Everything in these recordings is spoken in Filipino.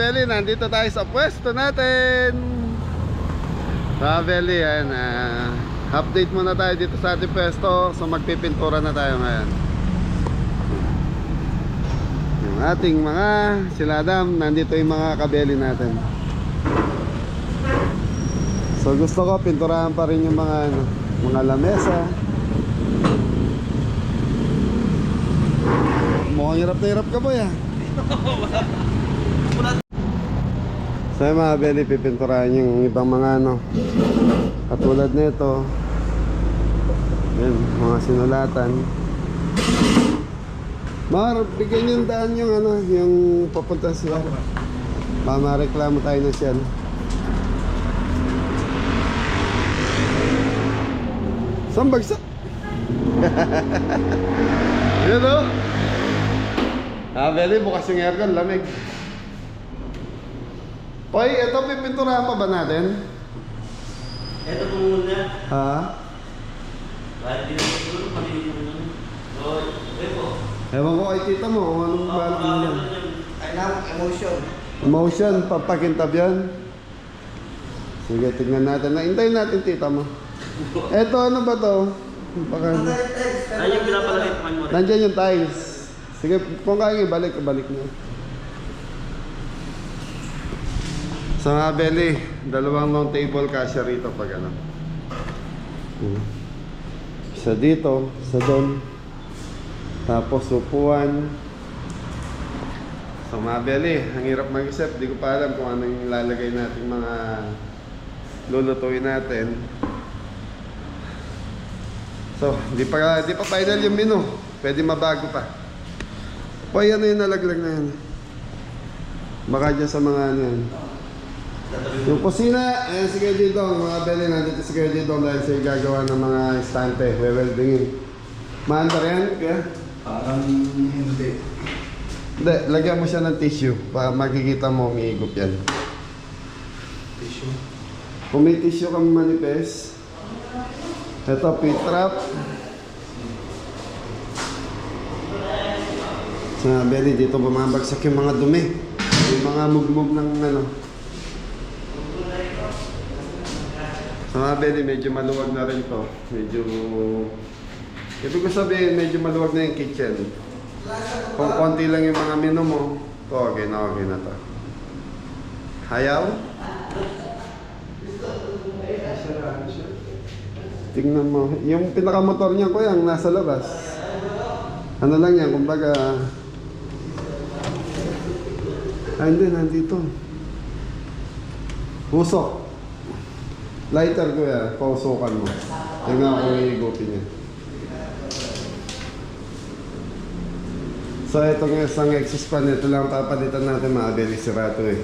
Belly, nandito tayo sa pwesto natin. Mga Belly, yan. Update muna tayo dito sa ating pwesto. So magpipintura na tayo ngayon. Yung ating mga siladam, nandito yung mga kabeli natin. So gusto ko pinturahan pa rin yung mga lamesa. Mukhang hirap na hirap ka ba ya? So yung mga belly, pipinturahan yung ibang mga katulad nito. Yan, mga sinulatan. Bigyan yung daan yung papunta siya. Mareklamo tayo na siya. Saan bagsak? Yun o. Belly, bukas yung aircon, lamig. Hoy, ito pipinturahan pa ba natin? Ito po muna. Ha? Kahit di naman siguro, maliit naman. So, ito po. Ewan ko kay tita mo kung anong balak mo yan. Kailangan emotion. Emotion, papakintab yan. Sige, tignan natin. Hintayin natin tita mo. Eto, ano ba to? Ay, yung pinapalagay pa mo rin. Nandiyan yung tiles. Sige, kung kaya balik nyo. Sa mga belly, dalawang long table kasya rito pag ano. Isa dito, isa doon. Tapos upuan. Sa mga belly, ang hirap mag-isip. Di ko pa alam kung ano yung ilalagay natin mga lulutuin natin. So, di pa final yung menu. Pwede mabago pa. Hoy, ano yung nalaglag na yan? Baka dyan sa mga ano yan. Yung kusina, ayan si Kuya Didong. Mga belly, nandito si Kuya Didong dahil siya gagawa ng mga estante. We-weldingin. Maandar yan, Kuya? Parang hindi. Hindi, lagyan mo siya ng tissue para makikita mo umiigop yan. Tissue. Kung may tissue kang manipes, ito, P-trap. Sa belly, dito bumabagsak yung mga dumi. Yung mga mugmug ng ano. Sa mga belly, medyo maluwag na rin to. Medyo... Ibig ko sabihin, medyo maluwag na yung kitchen. Kung konti lang yung mga menu mo, to okay na to. Hayaw? Tingnan mo. Yung pinakamotor niya ko yan, nasa labas. Ano lang yan, kumbaga... hindi, nandito. Usok. Lighter ko yan, pausukan mo. Tingnan ko yung higupin niya. So itong isang exhaust fan, ito lang papalitan natin mga belly, sirato eh.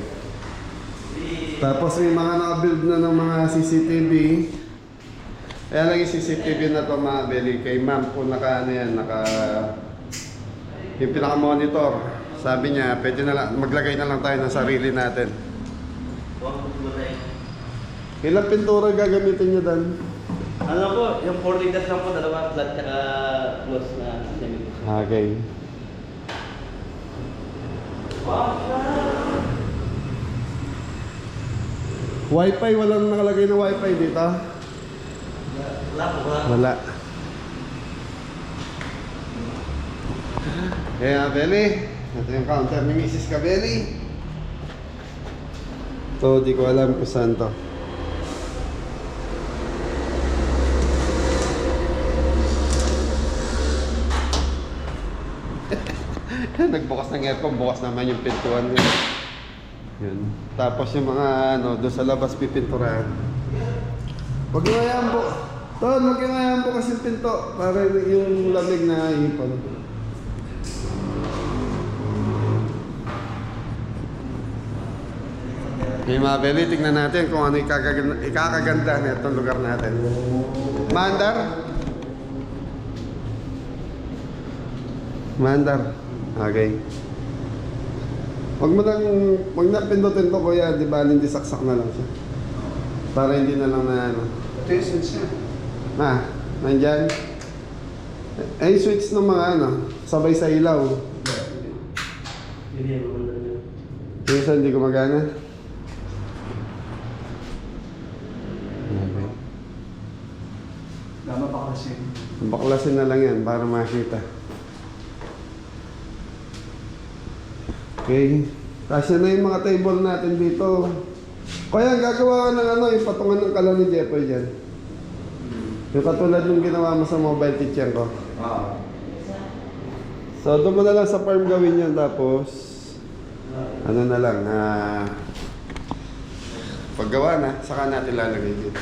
Tapos may mga nakabuild na ng mga CCTV. Kaya lang yung CCTV na to mga belly, kay ma'am po naka ano yan, yung pinaka-monitor. Sabi niya, pwede na lang, maglagay na lang tayo ng sarili natin. Ilang pintura gagamitin niyo dan? Ano po, yung 4 liters lang po, dalawa flat tsaka close na semi. Okay. Wi-Fi, walang nakalagay na Wi-Fi dito? Wala po, wala. Wala. Kaya Beli, ito yung counter ni Mrs. Kabeli. Ito, di ko alam kung saan to. Nagbukas ng aircon, bukas naman yung pintuan niya. Yun. Tapos yung mga doon sa labas pipinturahan. Huwag nyo hayaan po. Ton, huwag nyo hayaan po kasi yung pinto para yung lamig na ipon. Okay mga Beli, tignan natin kung ano ikakaganda na itong lugar natin. Mandar? Mandar. Okay. Huwag na pindutin to kuya, di ba? Hindi saksak na lang siya. Para hindi na lang na ano. Ito yung switch niya. Nandyan. Eh, switch ng mga sabay sa ilaw. Yung isa hindi gumagana. Okay. Lama pa kasi. Baklasin na lang yan para makita. Okay. Kasi na yung mga table natin dito. Kaya gagawa ka ng ano, yung patungan ng kalan ni Jeffoy dyan. Yung katulad ng ginawa mo sa mobile kitchen ko. So doon mo na lang sa farm gawin yan, tapos ano na lang, paggawa na, saka natin lalagay dito.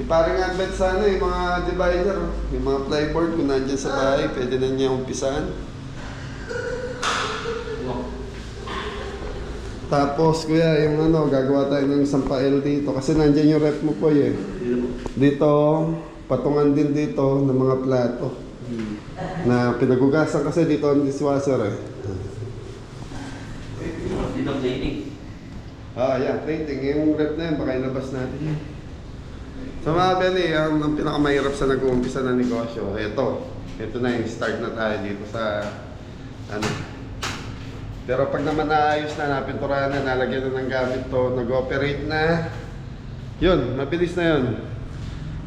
Parang advert sana yung mga divider, yung mga plyboard kung nandyan sa bahay, pwede na niya umpisahan. Tapos kuya, yung ano, gagawa tayo ng isang pael dito kasi nandyan yung rep mo po eh. Dito, patungan din dito ng mga plato. Na pinagugasan kasi dito ang dishwasher eh. Dito ang dating. Yeah, plating. Yung rep na yun, baka ilabas natin yun. So mga Benny, ang pinakamahirap sa nag-uumpisa ng negosyo, ito na yung start na tayo dito sa ano. Pero pag naman naayos na, napinturahan na, nalagyan na ng gamit to, nag-operate na, yun, mabilis na yun.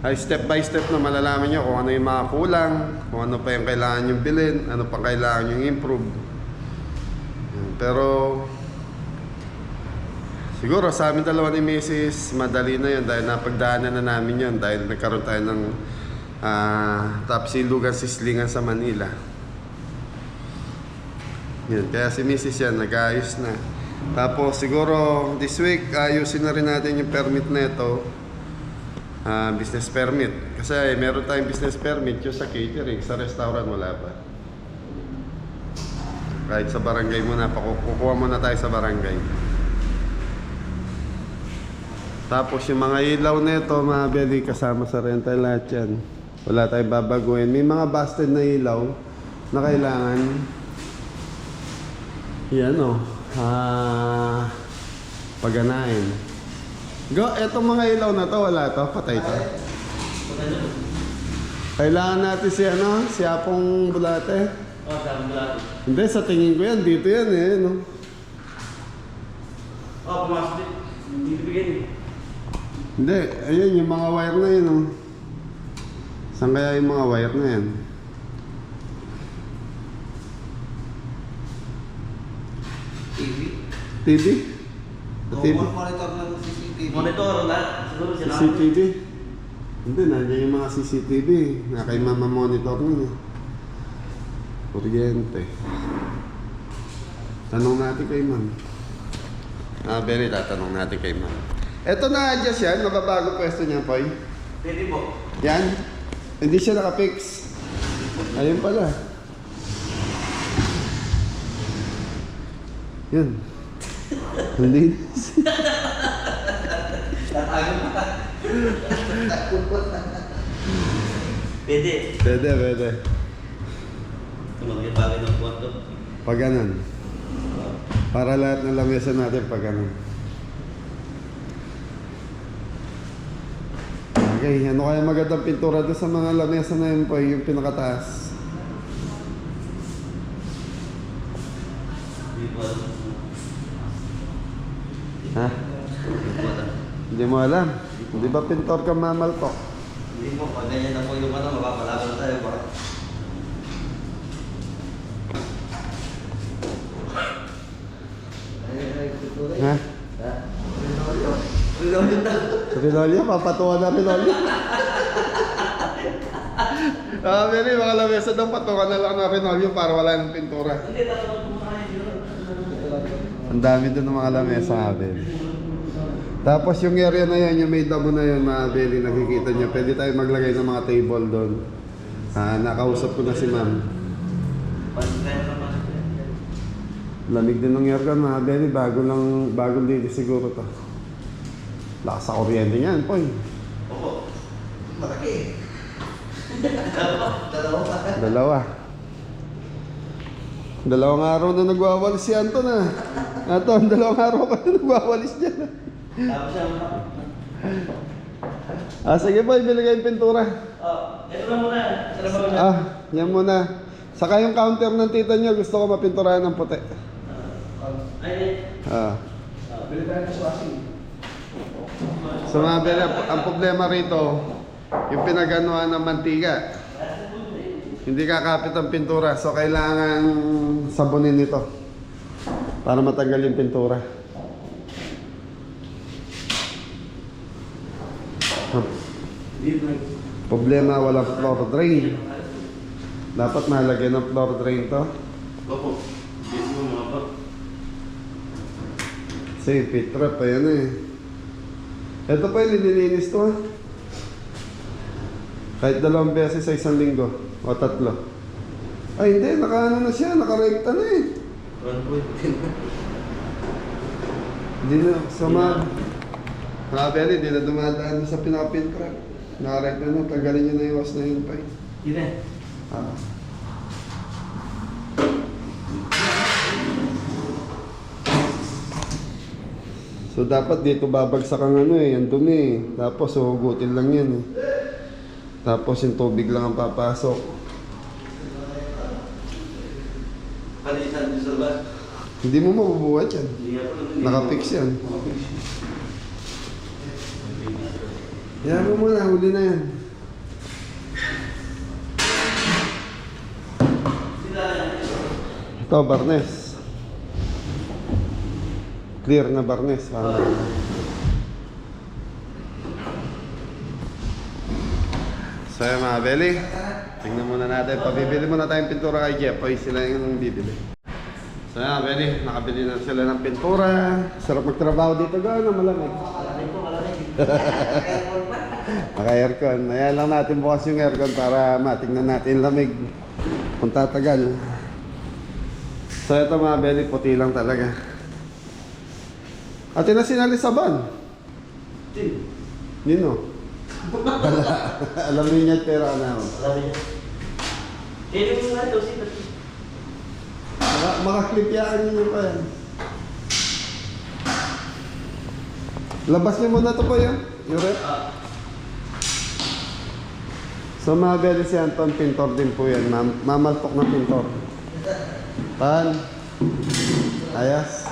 Ay step by step na malalaman nyo kung ano yung mga kulang, kung ano pa yung kailangan yung bilhin, ano pa kailangan yung improve. Pero siguro sa amin dalawa ni Mrs. madali na yun dahil napagdaanan na namin yun dahil nagkaroon tayo ng tapsilugan sislingan sa Manila. Yun, kaya si Mrs. yan, nag-ayos na. Tapos siguro this week ayusin na rin natin yung permit na ito. Business permit. Kasi meron tayong business permit yung sa catering, sa restaurant wala pa. Kahit sa barangay muna, kukuha muna tayo sa barangay. Tapos yung mga ilaw na ito, mga Benny, kasama sa rental lahat yan. Wala tayong babaguhin. May mga busted na ilaw na kailangan yan paganahin. Etong mga ilaw na to, wala to, patay to. Kailangan natin si Apong Bulate. Sa Bulate. Hindi, sa tingin ko yan, dito yan eh, no? Pumasok din. Dito bigyan eh. Hindi, ayun yung mga wire na yun, no? Saan kaya yung mga wire na yan? TV? TV? Monitor ng CCTV. Monitor na. Siguro sila. CCTV? Hindi, nandiyan yung mga CCTV. Na kay mama monitor nun eh. Kuryente. Tanong natin kay ma'am. Benny, tatanong natin kay ma'am. Eto na-adjust yan, mababago pwesto niya, Poy. Pwede po. Yan. Hindi siya nakapix. Ayun pala. Yan. Hindi. Pwede. Pwede. Tumagay bagay ng kwarto. Pag ganun. Para lahat ng lamesa natin pag ganun. Okay, ano kaya magandang pintura doon sa mga lamesa na yun po, yung pinakataas? Hindi po alam. Ha? Hindi po alam. Hindi mo alam? Hindi ba pintor ka mamaltok? Hindi po, pag ganyan na po yung mapapalaban na tayo ba? Ha? Rinolyo? Papatuwa na Rinolyo? Benny, mga lamesa daw, patuwa na lang na Rinolyo para wala ng pintura. Hindi, tatawag po tayo. Ang dami doon ng mga lamesa, Benny. Tapos yung area na yan, yung may damo na yun, mga Benny, nakikita nyo, pwede tayo maglagay ng mga table doon. Nakausap ko na si ma'am. Lamig din ng aircon, mga Benny, bagong dito siguro to. Lakas sa kuryente niyan, Poy. Opo. Malaki. Dalawang araw na nagwawalis si Anton ah. Anton, dalawang araw ka na nagwawalis dyan. Tapos siya Sige Poy, biligay yung pintura. ito na muna. Trabaho na. Yan muna. Saka yung counter ng tita niyo, gusto ko mapinturahan ng puti. Ay, Ah. Bili tayo ng swashing. So mga bele, ang problema rito, yung pinaganuhan ng mantika. Hindi kakapit ang pintura, so kailangan sabunin ito para matanggal yung pintura. Problema, walang floor drain. Dapat malagyan ng floor drain to. Opo. Dito mo mga po. Kasi pit trap pa yan eh. Ito pa yung nililinis to ha. Kahit 2 beses sa 1 linggo. O 3. Ay hindi, nakaano na siya, nakarekta na eh. Ano po ito? Hindi na, sama. Beli, hindi na dumadaan sa pinapil trap. Nakarekta na, tanggalin nyo na yung was na yun pa eh. Hindi. Ah. So dapat dito babagsak ang ano eh, ang dumi eh. Tapos huhugutin lang yan eh. Tapos yung tubig lang ang papasok. Kalisan dito sa labas. Hindi mo mabubuhat yan. Hindi nga po. Nakapix yan. Yan mo muna, huli na yan. Ito, barnes. Clear na barnes. So yun mga Beli, tingnan muna natin. Pabibili muna tayong pintura kay Jeff. Ay, sila yung bibili. So yun mga Beli, nakabili na sila ng pintura. Sarap magtrabaho dito gano'n, malamig. Naka-aircon. Ayan lang natin bukas yung aircon para matingnan natin lamig kung tatagal. So ito mga Beli, puti lang talaga. Ate na sinalisaban. Nino? Alam niyo niya pero ano. Alam niyo. Hindi mo nga ito. Makaklipyaan niyo pa yan. Labas niyo muna ito po yan. Yung rep. So mga Beli, si Anton, pintor din po yan. Mamaltok na pintor. Pan. Ayas.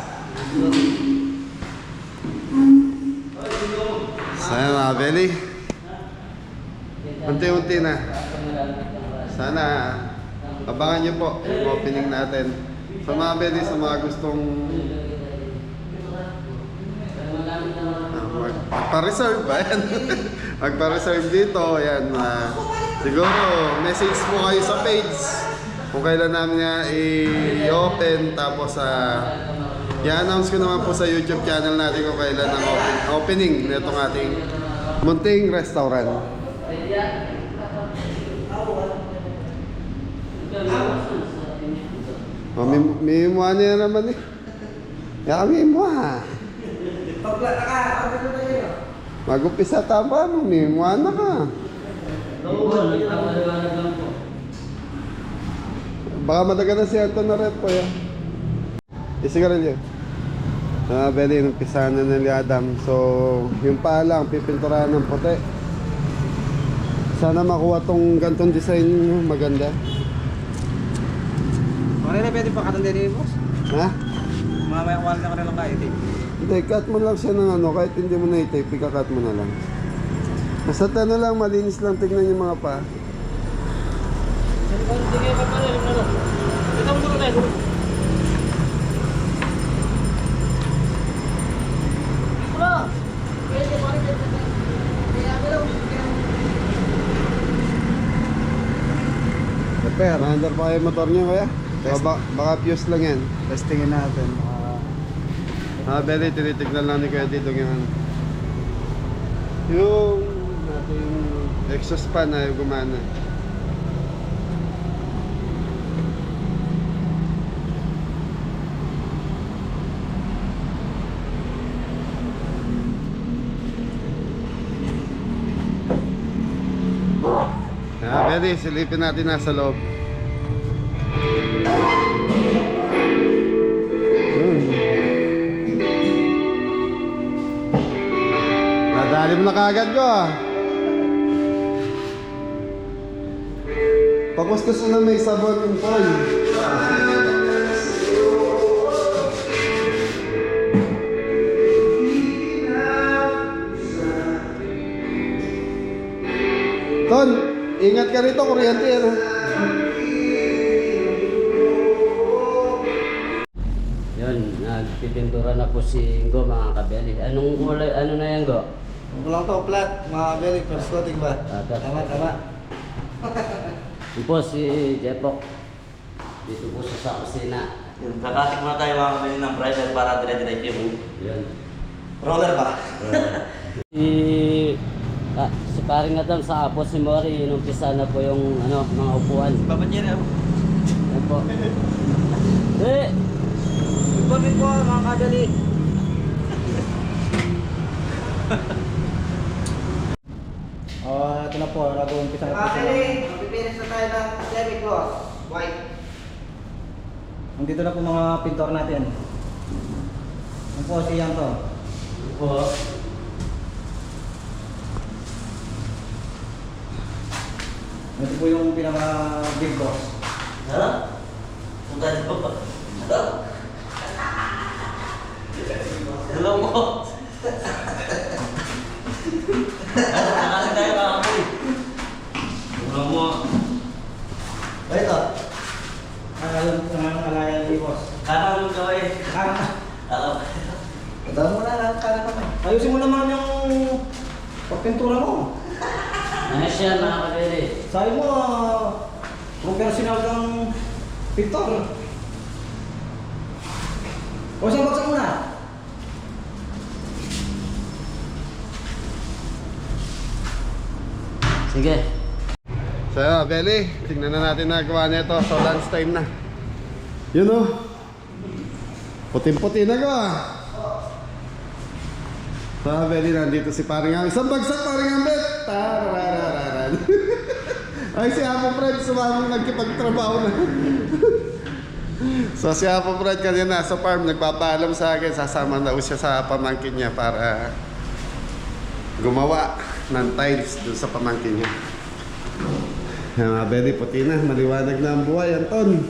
So yan mga Beli. Unti-unti na. Sana abangan niyo po yung opening natin. Sa mga Beli, sa mga gustong magpa-reserve ba yan? Magpa-reserve dito, yan. Siguro, message mo kayo sa page kung kailan namin nga i-open. Tapos, i-announce ko naman po sa YouTube channel natin kung kailan ang opening nitong ating munting restaurant. Oh, may mua niya naman eh. Kaya kami mua. Pagla ka, ano na kayo? Mag-upisa tama mo, may mua na ka. Baka madaga na si Anton na rep po yan. Isigarilyo. Beli, nagpisahan na ni Adam. So, yung paa lang, pipinturahan ng puti. Sana makuha tong gantong design maganda. Ano na pwede pa katanda rin, boss? Ha? Mamaya wala na ka na lang kayo, eh. Hindi, cut mo lang siya ng ano, kahit hindi mo na i-tape, ika-cut mo na lang. Basta ano lang, malinis lang, tignan yung mga pa. Repair. Mahandar pa kayo motor niyo, kuya? Baka fuse lang yan. Testingin natin. Beli, tinitignan lang ni Kuya dito yung ano. Yung ating exhaust fan na gumana. Beli, silipin natin nasa loob. Nadali mo na kagad ko ah. Pagkuskus na may sabon yung foil. Ingat ka rito, kuryente yan. Ha? Yun, nagpipintura na po si Ingo mga kabeli. Anong kulay, ano na yan Go? Kulang to, flat. Mga very first coating ba? Tama. Tama. Yun po si Jepok. Dito po siya sa kusina. Kakasik muna tayo mga kabili ng primer para dire-diretso yung Yun. roller ba? Si paring Adam sa Apo si Mori, inumpisa na po yung ano, mga upuan. Babanyera. Yan po. Good po mga kabeli. Ito na po, nag-uumpisa na po siya. Mapipinis na tayo ng semi-gloss, white. Nandito na po mga pintor natin. Ano po si Yang to? Yan po. Ito po yung pinaka big boss. Ha? Kung gano'n pa. Hello mo. Kakasik tayo mga kabili. Hello mo. Ito. Alam ko naman kalayan ni boss. Kano mo gawin? Alam. Tandaan mo na lang, kala naman. Ayusin mo naman yung pagpintura mo. Ayos yan mga kabeli. Sabi mo, professional kang pintor. O saan bagsak mo na? Sige. So, Beli, tingnan na natin nagawa nito. So, lunch time na. Yun o. Puting-puti na ko ah. So, Beli, nandito si Paring Ambet. Isang bagsak, Paring Ambet! Tararararan. Ay, si Apo Fred, sumamang nagkipagtrabaho na. So, si Apo Fred kanina sa farm, nagpapaalam sa akin. Sasama na siya sa pamangkin niya para gumawa ng tiles doon sa pamangkin niya. Yan mga Beli, puti na. Maliwanag na ang buhay, Anton.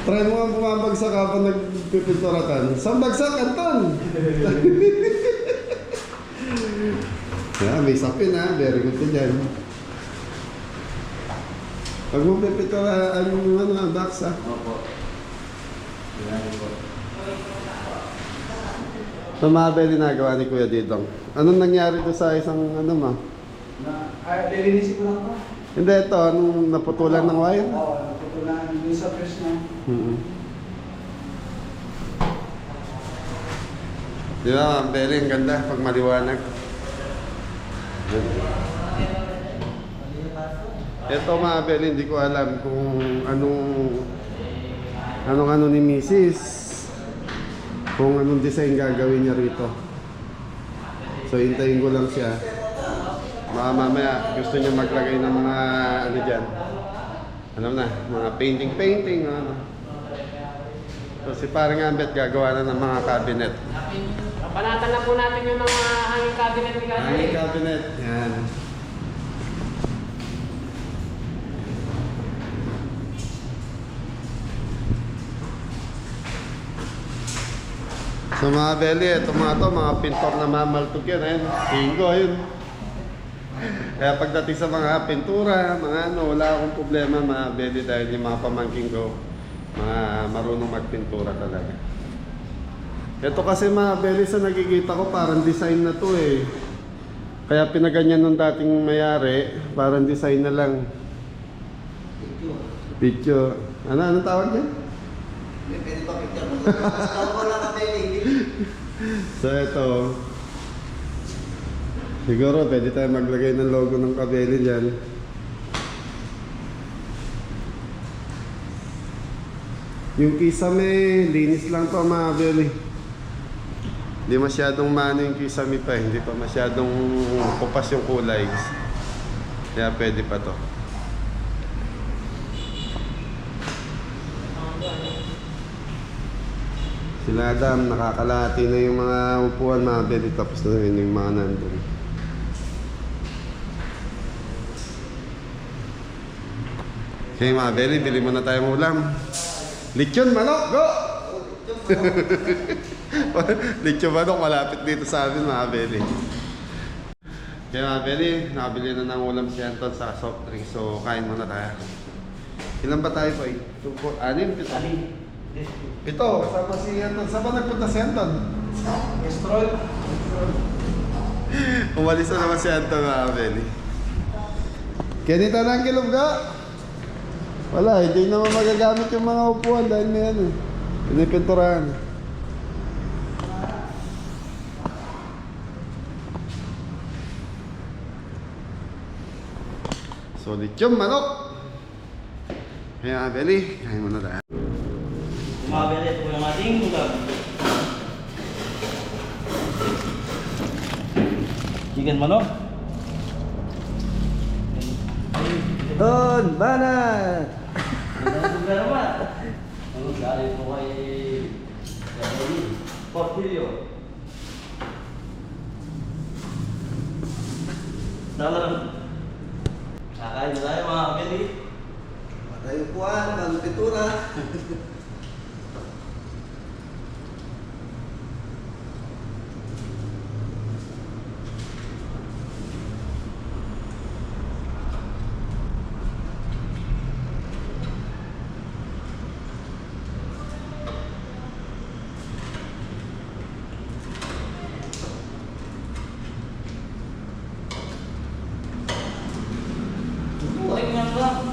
Try mo ang bumabagsak habang nagpipinturatan. Saan bagsak, Anton? Yeah, may sapin ha. Very good ka dyan. Pag mo pipinturaan yung ano, box ha. Opo. Yan po. So mga Beli, nagawa ni Kuya Didong. Anong nangyari doon sa isang ano ma? Lilinisin ko lang pa. Hindi, ito. Anong naputulan ng wire? Oo, naputulan yung sa press na. Di ba, Ma'am Beli, ang ganda pag maliwanag. Ito mga Beli, hindi ko alam kung anong ni Mrs. Kung anong design gagawin niya rito. So, hintayin ko lang siya. Mamaya gusto niya maglagay ng mga ano dyan. Alam na, mga painting, ano. So, si Paring Ambet gagawa na ng mga cabinet. Panatan na po natin yung mga hanging cabinet ni Kali. Hanging cabinet. Yan. So mga Beli, ito mga pintor na mamaltog yan. Ayun, Kingo, ayun. Kaya pagdating sa mga pintura, mga ano, wala akong problema mga Beli dahil yung mga pamangking ko, mga marunong magpintura talaga. Ito kasi mga Beli, sa nakikita ko parang design na to eh. Kaya pinaganyan nung dating mayari, parang design na lang. Picture. Anong tawag niya? Pwede pa picture mo. Tawag ko lang kami. So ito, siguro pwede tayo maglagay ng logo ng Kabeli dyan. Yung kisame, linis lang pa mga Kabeli. Hindi masyadong mano yung kisame pa, hindi pa masyadong kupas yung kulay. Kaya pwede pa to. Sila Adam, nakakalati na yung mga upuan mga Beli, tapos na rin yung mga nandun. Okay mga Beli, bili muna tayong ulam. Lechon manok, go! Lechon manok, malapit dito sa amin mga Beli. Kaya Beli, nakabili na ng ulam si Anton sa soft drink. So, kain muna tayo. Ilan ba tayo po? 2, 4, 6, 7. Ito, kasama si Anton. Saan ba nagpunta si Anton? Stroll. Umalis na naman si Anton mga Beli. Ganito na ang kilog ka? Wala, hindi naman magagamit yung mga upuan dahil may ano. Pinipinturahan. Solid yung manok. Kaya Beli, kain muna tayo. Umabili ito po yung ating ulam. Chicken manok. Ton, banat! Ang lugar naman. Ano galing po kay Kabeli? Portillo. Dalam. Kakain na tayo mga kapili. Tayo puan, bagong pintura. Turing nga lang.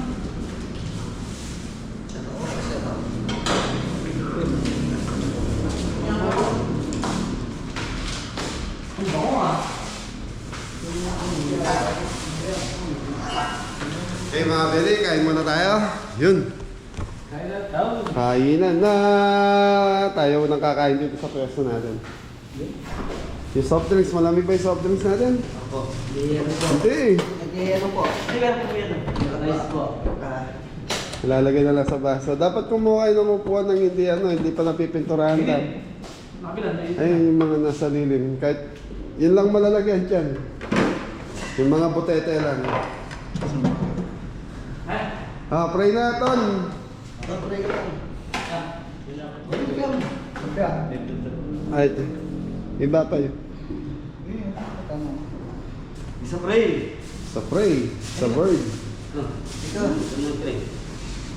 Okay mga Beli, kain muna tayo. Yun. Kainan na. Tayo nang kakain dito sa pwesto natin. Yung soft drinks, malamig ba yung soft drinks natin? Ako. Hindi. Nag-ano po? Ay, meron po yan. Rice po. Ilalagay na lang sa baso. Dapat kumuha kayo ng upuan ng hindi pa napipinturahan lang. Ay, yung mga nasa lilim. Kahit yun lang malalagyan dyan. Yung mga butete lang. Ah, pray na, Ton. Pray ka lang. Ay, iba pa yun. Isa pray. Sa pray, sa word. Ikaw.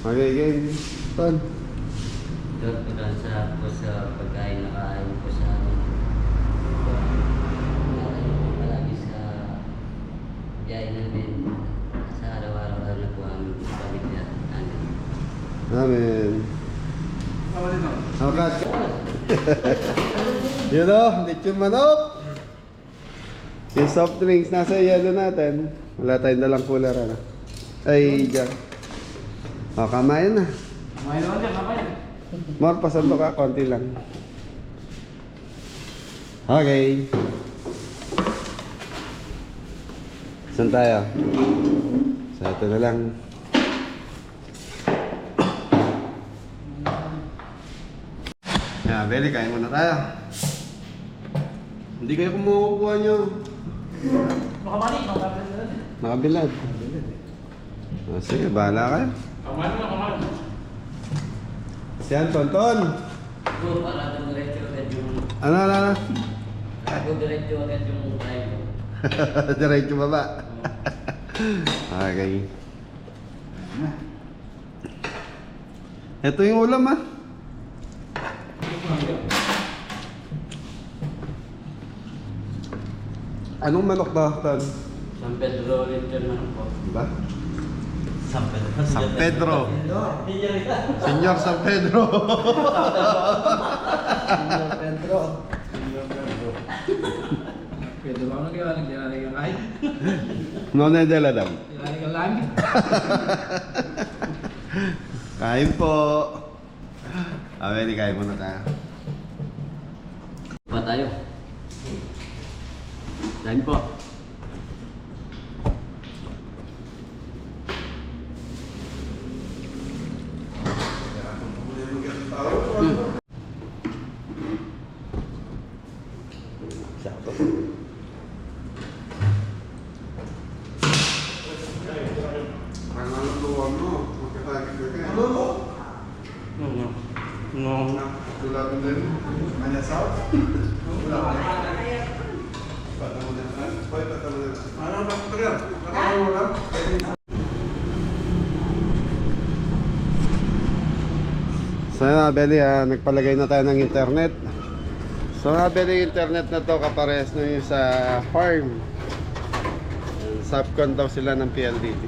Okay, game. Ton. Sa po sa pagkain na kain po sa amin. Palagi sa biyahe namin. Sa araw-araw na po ang pamilya namin. Amen. Hakat. Yun o, lechon manok. Yung soft drinks, nasa yelo natin. Wala tayong dalang cooler, ano? Ay, dyan. O, kamayan na. Kumain naman dyan, kumain. More, pasando ka, konti lang. Okay. Saan tayo? Sa ito na lang. Yeah, Beli, kain muna tayo. Hindi kayo kumukuha nyo. Makamali, makamali na din. Nakabilad. Sige, bahala kayo. Kumain mo, kumain. Si Anton, Ton. Po, para dumiretso agad yung... Ano? Para dumiretso agad yung kain ko. Diretso baba. Okay. Ito yung ulam, ah. Anong manok ba, Ton? San Pedro Lechon man po. Diba? San Pedro. San Pedro. Señorita. Senyor San Pedro. Pedro. Pwede ba ako nagkakalang kahit? Nona de la dam. Kailangan lang. Kain po. Okay, kain muna tayo. Pa tayo. Dahil po. No. Patamo na. So yun mga Beli, nagpalagay na tayo ng internet. So mga Beli, internet na to kapares na yung sa farm. Subcon daw sila ng PLDT.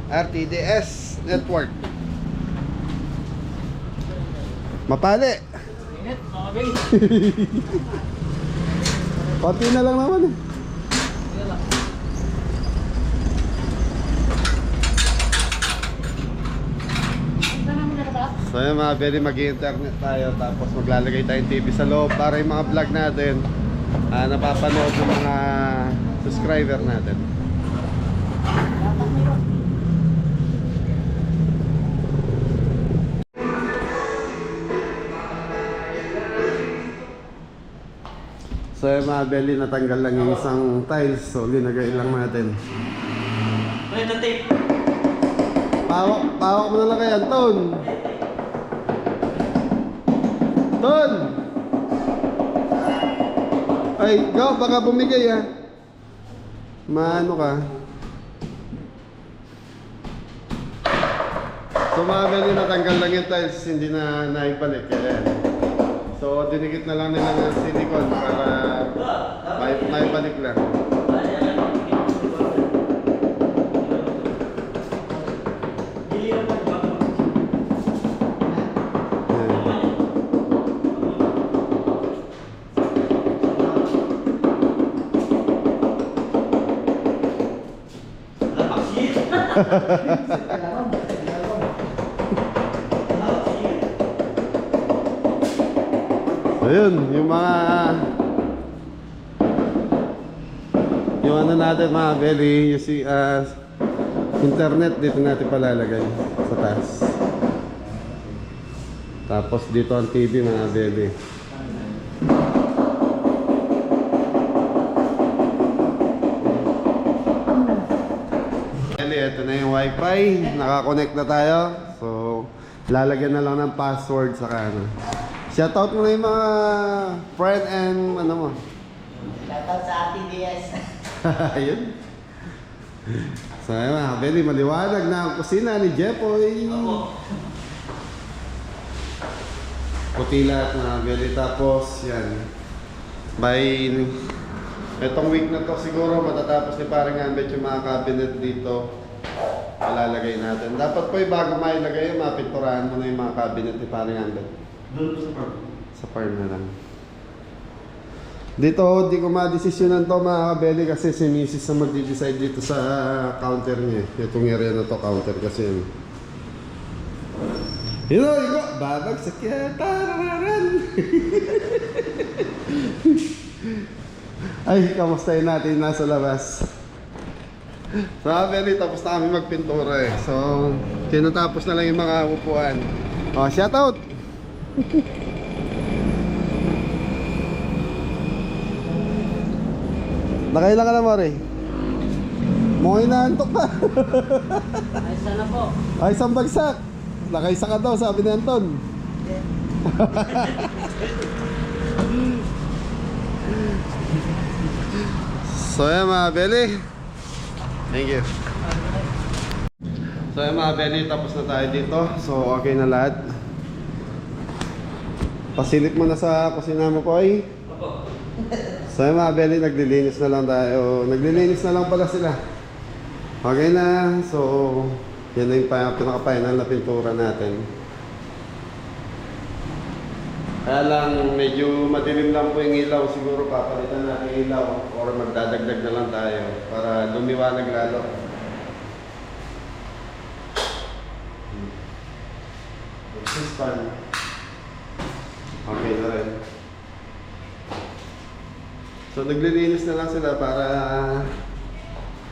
RTDS Network. Mapali. Init, mga Bill. Konti na lang naman eh. So yun mga Beli, mag-internet tayo. Tapos maglalagay tayong TV sa loob para yung mga vlog natin napapanood ng mga subscriber natin. So yun mga Beli, natanggal lang yung isang tiles. So linagay lang natin. Ano ito tape? Pawak mo na lang kay Anton. Ton! Ay, go, baka bumigay ha. Maano ka? So mga Beli, natanggal lang yung tiles, hindi na naibalik. Kaya so dinikit na lang nila ng silicone para maibalik lang. So yun, yung ano natin mga Beli, yung internet dito natin palalagay sa taas. Tapos dito ang TV mga Beli. Beli, ito na yung wifi, nakakonect na tayo. So lalagyan na lang ng password sa kanan. Shoutout mo na yung mga friend and ano mo. Shoutout sa RTDS. Ayun. So ayun mga Beli, maliwanag na ang kusina ni Jepoy. Puti lahat mga Beli. Tapos yan, by etong week na to siguro matatapos ni parang Ambet yung mga cabinet dito. Malalagay natin. Dapat po bago mailagay yung mapinturahan mo na yung mga cabinet ni parang Ambet. Doon po sa farm. Sa farm na lang. Dito, di ko ma-desisyonan to mga Beli kasi si Mrs. na magde-decide dito sa counter niya. Itong area na to, counter kasi yun. Yun o, iko, babagsak yan. Tararan! Ay, kamustahin natin nasa labas. So mga Beli, tapos na kami magpintura eh. So, tinatapos na lang yung mga upuan. O, shoutout! Nakailan ka na, Mari? Mukhang inaantok pa. Ay, sana po. Ay, isang bagsak. Nakaisa ka daw, sabi ni Anton. So yan mga Beli. Thank you. So yan mga Beli, tapos na tayo dito. So okay na lahat. Pasilip mo na sa kusina mo po ay. So yan mga Beli, naglilinis na lang tayo. Naglilinis na lang pala sila. Okay na. So yan na yung pinaka-final na pintura natin. Kaya lang, medyo madilim lang po yung ilaw. Siguro papalitan natin yung ilaw or magdadagdag na lang tayo para lumiwanag lalo. Fan. Okay na rin. So naglilinis na lang sila para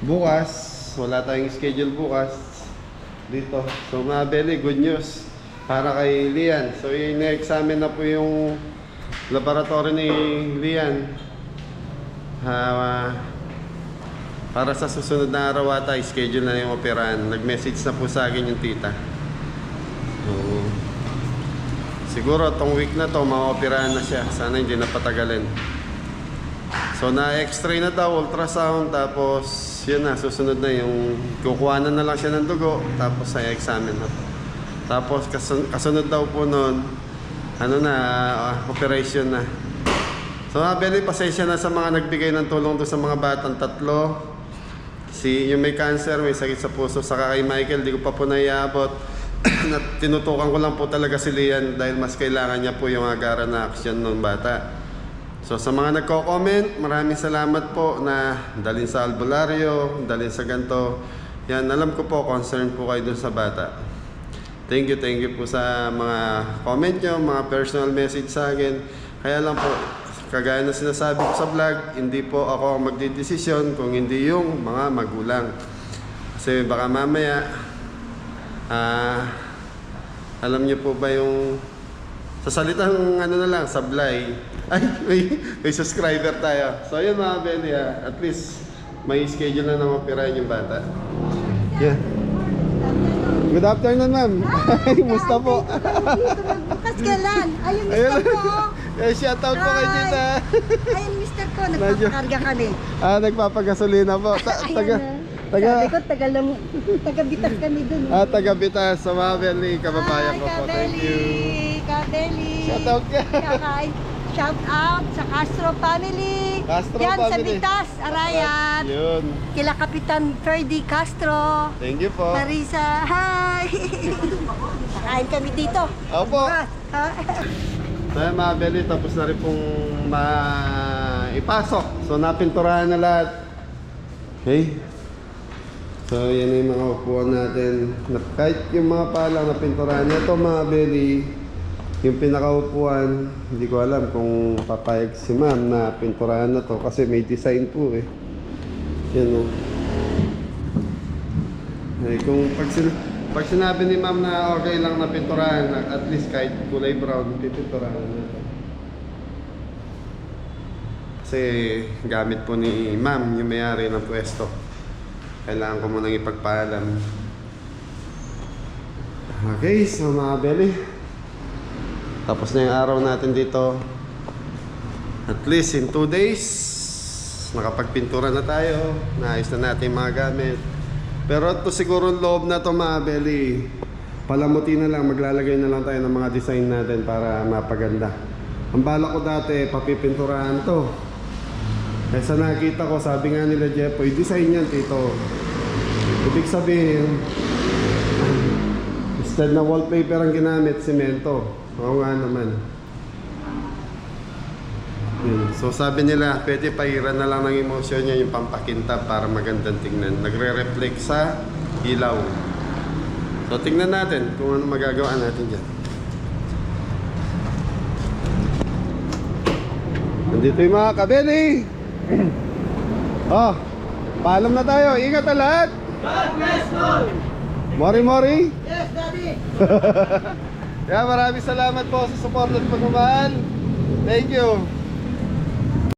bukas, wala tayong schedule bukas dito. So mga Beli, good news para kay Lian. So ina-examine na po yung laboratory ni Lian. Para sa susunod na araw ata, schedule na yung operahan. Nag-message na po sa akin yung tita. So, siguro itong week na to, ma-operahan na siya. Sana hindi na patagalin. So So na-x-ray na daw, ultrasound, tapos yun na, susunod na yung kukuhanan na lang siya ng dugo, tapos ay examine na. Tapos kasunod daw po nun, ano na, operation na. So very pasensya na sa mga nagbigay ng tulong doon sa mga batang tatlo. Yung may cancer, may sakit sa puso, saka kay Michael, di ko pa po naiabot. Tinutukan ko lang po talaga si Lian dahil mas kailangan niya po yung agaran na action ng bata. So sa mga nagko-comment, maraming salamat po na dalhin sa albularyo, dalhin sa ganto. Yan, alam ko po, concern po kayo dun sa bata. Thank you po sa mga comment nyo, mga personal message sa akin. Kaya lang po, kagaya na sinasabi ko sa vlog, hindi po ako ang magdidesisyon kung hindi yung mga magulang. Kasi baka mamaya, alam niyo po ba yung sa salitang ano na lang, sablay. Ay, may subscriber tayo. So yun mga Benny, at least may schedule na operahin yung bata. Yeah. Good afternoon, ma'am. Musta po? Bukas ka lang. Ayun, Ayun. mister ko. Shout out po kay Tita. Ayun, mister ko. Nagpapakarga kami. Nagpapagasolina po. Sabi ko, taga-bitas kami dun. Taga-bitas sa mga Benny, kababayan ko po. Thank you. Kabeli. Shout out ka. Shout out sa Castro family. Castro Yan sa family. Bitas, Arayan. Yun. Kila Kapitan Ferdy Castro. Thank you po. Marisa, hi! Kain kami dito. Opo. Bukas, ha? Kaya mga Benny, tapos na rin pong ipasok. So napinturahan na lahat. Okay. So yan na yung mga upuan natin. Kahit yung mga palang napinturahan. Ito mga Benny, yung pinakaupuan, hindi ko alam kung papayag si ma'am na pinturahan na to kasi may design po eh. Yan o. Eh, kung pag sinabi ni ma'am na okay lang na pinturahan, at least kahit kulay brown, pipinturahan na to. Kasi gamit po ni ma'am yung may-ari ng pwesto. Kailangan ko munang ipagpaalam. Okay, so mga Belly, tapos na yung araw natin dito. At least in 2 days nakapagpintura na tayo. Naayos na natin yung mga gamit. Pero ito siguro loob na to mga Belly, palamuti na lang, maglalagay na lang tayo ng mga design natin para mapaganda. Ang bala ko dati, papipinturahan to. Kaysa nakita ko, sabi nga nila Jepoy, design yan tito. Ibig sabihin, instead na wallpaper ang ginamit, semento. Oo nga naman. Yun. So sabi nila, pwede pahiran na lang ng emosyon niya yung pampakintab para magandang tingnan. Nagre-reflect sa ilaw. So tingnan natin kung ano magagawa natin dyan. Nandito yung mga kabeli. Oh, paalam na tayo. Ingat na lahat. God bless all! Mori. Yes, Daddy! Kaya maraming salamat po sa support at pagmamahal. Thank you.